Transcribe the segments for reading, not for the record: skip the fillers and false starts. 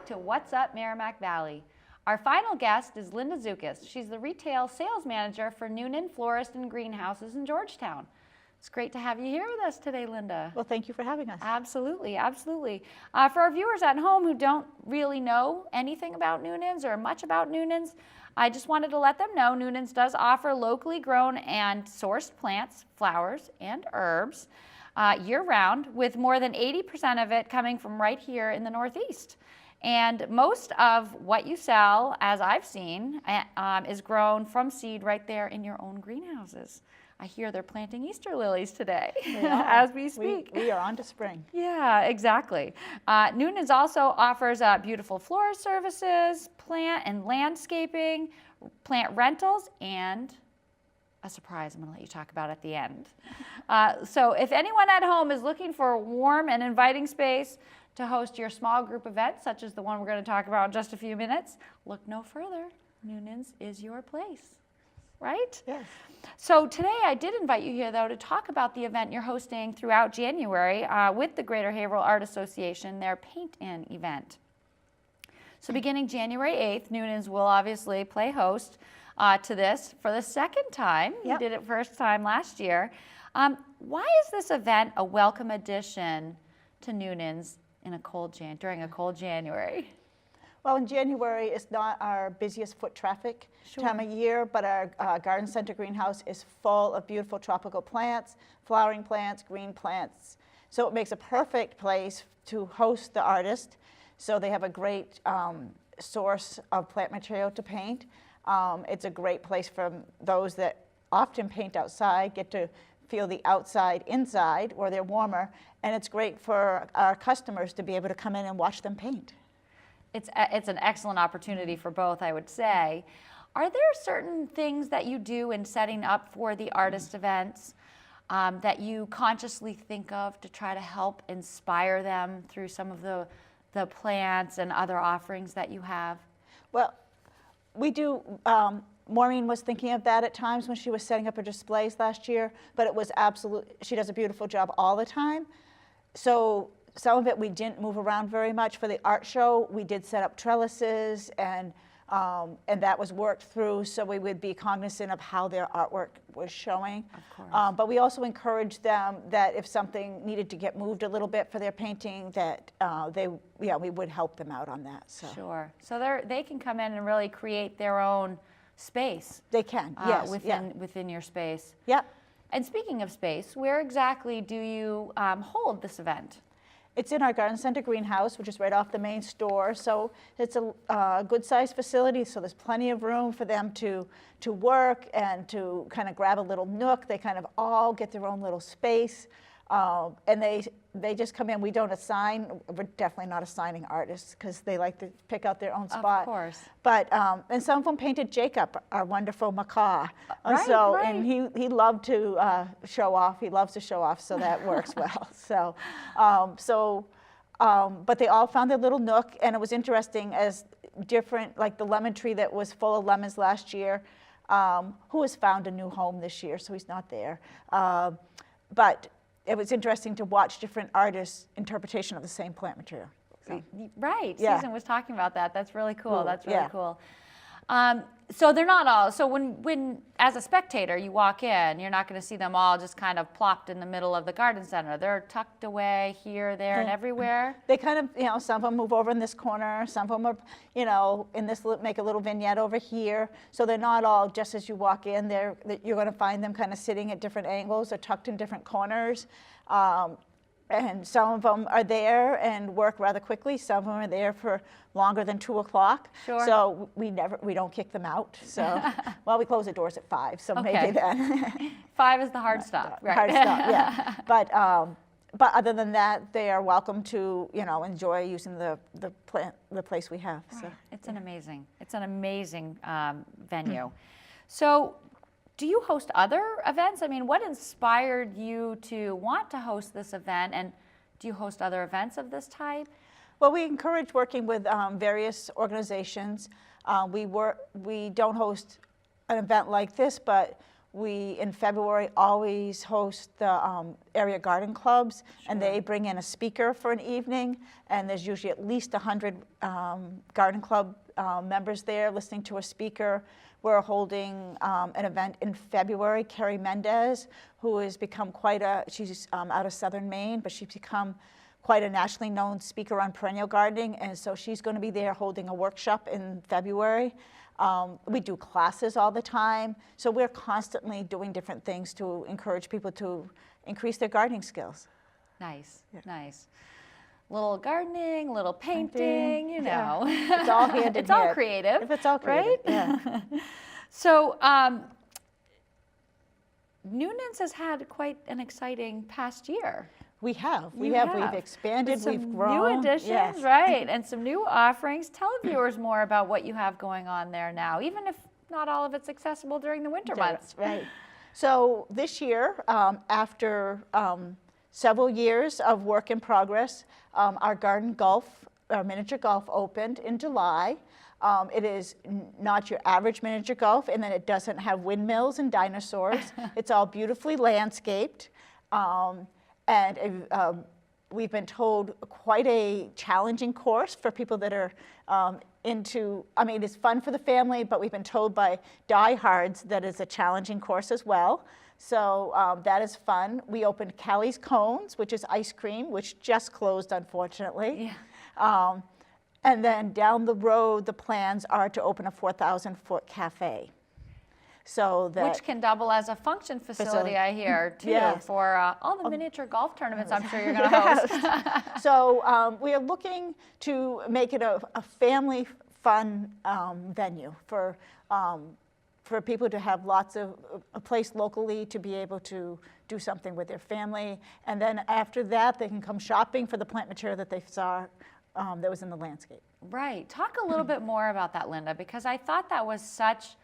back to What's Up Merrimack Valley. Our final guest is Linda Zukas. She's the retail sales manager for Nunans Florist Greenhouses in Georgetown. It's great to have you here with us today, Linda. Well, thank you for having us. Absolutely, absolutely. For our viewers at home who don't really know anything about Nunans or much about Nunans, I just wanted to let them know Nunans does offer locally grown and sourced plants, flowers, and herbs year-round, with more than 80% of it coming from right here in the Northeast. And most of what you sell, as I've seen, is grown from seed right there in your own greenhouses. I hear they're planting Easter lilies today as we speak. We are on to spring. Yeah, exactly. Nunans also offers beautiful florist services, plant and landscaping, plant rentals, and a surprise I'm going to let you talk about at the end. So if anyone at home is looking for a warm and inviting space to host your small group events, such as the one we're going to talk about in just a few minutes, look no further. Nunans is your place, right? Yes. So today I did invite you here, though, to talk about the event you're hosting throughout January with the Greater Haverhill Art Association, their Paint-In event. So beginning January 8th, Nunans will obviously play host to this for the second time. Yep. You did it first time last year. Why is this event a welcome addition to Nunans during a cold January? Well, in January is not our busiest foot traffic time of year, but our garden center greenhouse is full of beautiful tropical plants, flowering plants, green plants. So it makes a perfect place to host the artist. So they have a great source of plant material to paint. It's a great place for those that often paint outside, get to feel the outside inside where they're warmer, and it's great for our customers to be able to come in and watch them paint. It's an excellent opportunity for both, I would say. Are there certain things that you do in setting up for the artist events that you consciously think of to try to help inspire them through some of the plants and other offerings that you have? Well, we do. Maureen was thinking of that at times when she was setting up her displays last year, but it was she does a beautiful job all the time. So some of it we didn't move around very much. For the art show, we did set up trellises, and that was worked through, so we would be cognizant of how their artwork was showing. Of course. But we also encouraged them that if something needed to get moved a little bit for their painting, that we would help them out on that. So. Sure. So they can come in and really create their own space. They can, yes. Within your space. Yep. And speaking of space, where exactly do you hold this event? It's in our garden center greenhouse, which is right off the main store. So it's a good-sized facility, so there's plenty of room for them to work and to kind of grab a little nook. They kind of all get their own little space, and they just come in. We don't assign. We're definitely not assigning artists because they like to pick out their own spot. Of course. But and some of them painted Jacob, our wonderful macaw. Right, right. And he loved to show off. He loves to show off, so that works well. But they all found their little nook, and it was interesting as different, like the lemon tree that was full of lemons last year, who has found a new home this year, so he's not there. But it was interesting to watch different artists' interpretation of the same plant material. So. Right, Yeah. Susan was talking about that. That's really cool. Cool. That's really Yeah. cool. So they're not all, so when as a spectator you walk in, you're not going to see them all just kind of plopped in the middle of the garden center. They're tucked away here, there, and everywhere. They kind of, some of them move over in this corner, some of them are, in this, make a little vignette over here. So they're not all just as you walk in, you're going to find them kind of sitting at different angles or tucked in different corners. And some of them are there and work rather quickly. Some of them are there for longer than 2 o'clock. Sure. So we don't kick them out. So, well, we close the doors at 5, so maybe then. 5 is the hard stop. Right. Hard stop, yeah. But other than that, they are welcome to, enjoy using the place we have. So. It's an amazing venue. So, do you host other events? I mean, what inspired you to want to host this event, and do you host other events of this type? Well, we encourage working with various organizations. We don't host an event like this, but We, in February, always host the area garden clubs, and they bring in a speaker for an evening, and there's usually at least 100 garden club members there listening to a speaker. We're holding an event in February. Carrie Mendez, who has become she's out of Southern Maine, but she's become quite a nationally known speaker on perennial gardening, and so she's going to be there holding a workshop in February. We do classes all the time, so we're constantly doing different things to encourage people to increase their gardening skills. Nice, nice. Little gardening, little painting, you know. It's all hand in hand. It's all creative. If it's all creative, right? Yeah. So, Nunans has had quite an exciting past year. We have. We've expanded, With we've some grown. New additions, yes. right, and some new offerings. Tell viewers more about what you have going on there now, even if not all of it's accessible during the winter months. Right. So this year, after several years of work in progress, our garden golf, our miniature golf opened in July. It is not your average miniature golf, and then it doesn't have windmills and dinosaurs. It's all beautifully landscaped. And we've been told quite a challenging course for people that are it's fun for the family, but we've been told by diehards that it's a challenging course as well. So that is fun. We opened Callie's Cones, which is ice cream, which just closed, unfortunately. Yeah. And then down the road, the plans are to open a 4,000-foot cafe. So that Which can double as a function facility, I hear, too, yes. for all the miniature golf tournaments I'm sure you're going to host. So we are looking to make it a family fun venue for people to have lots of a place locally to be able to do something with their family. And then after that, they can come shopping for the plant material that they saw that was in the landscape. Right. Talk a little bit more about that, Linda, because I thought that was such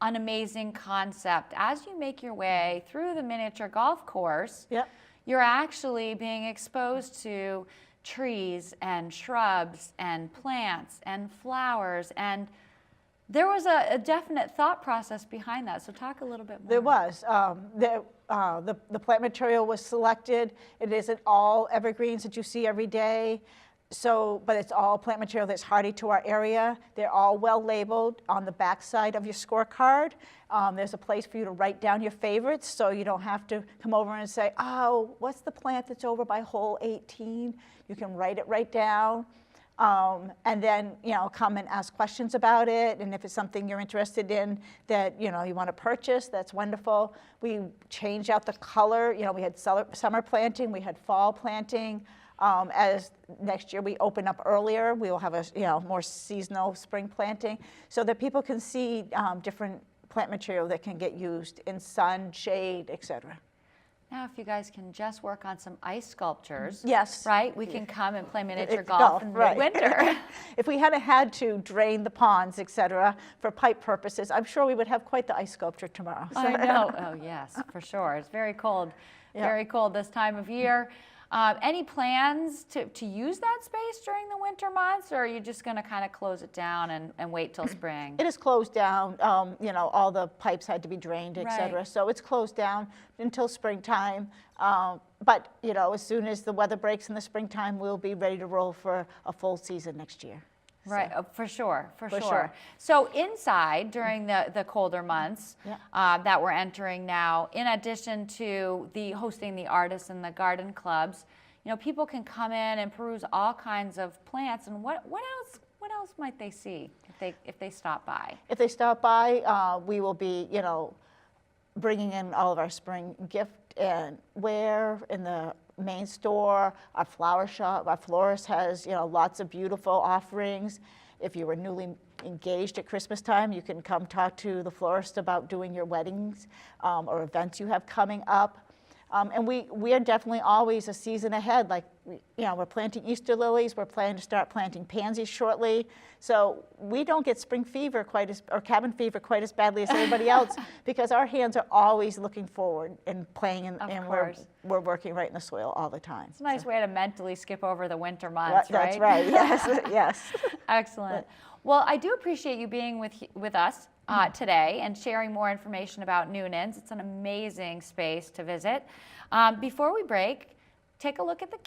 an amazing concept. As you make your way through the miniature golf course, Yep. you're actually being exposed to trees and shrubs and plants and flowers, and there was a definite thought process behind that. So talk a little bit more. There was. The plant material was selected. It isn't all evergreens that you see every day. But it's all plant material that's hardy to our area. They're all well labeled on the back side of your scorecard. There's a place for you to write down your favorites, so you don't have to come over and say, oh, what's the plant that's over by hole 18? You can write it right down. And then, come and ask questions about it. And if it's something you're interested in that, you want to purchase, that's wonderful. We changed out the color. We had summer planting, we had fall planting. As next year we open up earlier, we will have a more seasonal spring planting so that people can see different plant material that can get used in sun, shade, etc. Now, if you guys can just work on some ice sculptures, yes, right, we can come and play miniature golf in the winter. If we hadn't had to drain the ponds, etc., for pipe purposes, I'm sure we would have quite the ice sculpture tomorrow. So. I know. Oh, yes, for sure. It's very cold, very cold this time of year. Any plans to use that space during the winter months, or are you just going to kind of close it down and wait till spring? It is closed down. All the pipes had to be drained, etc. Right. So it's closed down until springtime. But as soon as the weather breaks in the springtime, we'll be ready to roll for a full season next year. Right, So. for sure. So inside during the colder months that we're entering now, in addition to hosting the artists and the garden clubs, people can come in and peruse all kinds of plants. And what else might they see if they stop by? If they stop by, we will be bringing in all of our spring gift and wear in the main store. Our flower shop, our florist has lots of beautiful offerings. If you were newly engaged at Christmas time, you can come talk to the florist about doing your weddings or events you have coming up. And we are definitely always a season ahead. Like we're planting Easter lilies. We're planning to start planting pansies shortly. So we don't get spring fever or cabin fever quite as badly as everybody else because our hands are always looking forward and playing, and we're working right in the soil all the time. It's a nice way to mentally skip over the winter months, That's right? right. Yes, yes. Excellent. Well, I do appreciate you being with us today and sharing more information about Nunans. It's an amazing space to visit. Before we break, take a look at the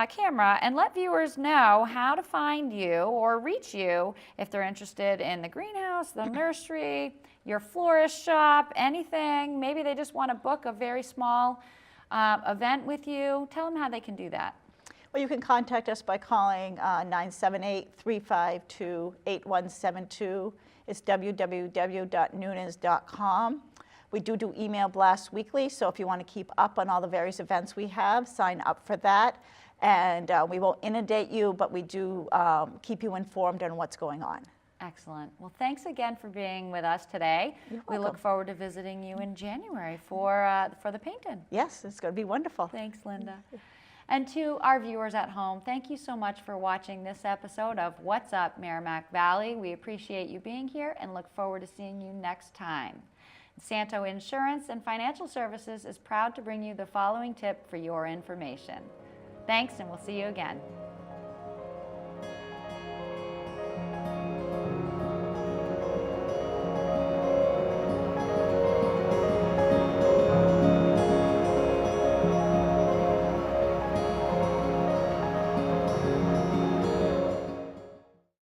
camera and let viewers know how to find you or reach you if they're interested in the greenhouse, the nursery, your florist shop, anything. Maybe they just want to book a very small event with you. Tell them how they can do that. Well, you can contact us by calling 978-352-8172. It's www.nunans.com. We do email blasts weekly, so if you want to keep up on all the various events we have, sign up for that. And we won't inundate you, but we do keep you informed on what's going on. Excellent. Well, thanks again for being with us today. You're We welcome. look forward to visiting you in January for the paint-in. Yes, it's going to be wonderful. Thanks, Linda. And to our viewers at home, thank you so much for watching this episode of What's Up Merrimack Valley. We appreciate you being here and look forward to seeing you next time. Santo Insurance and Financial Services is proud to bring you the following tip for your information. Thanks, and we'll see you again.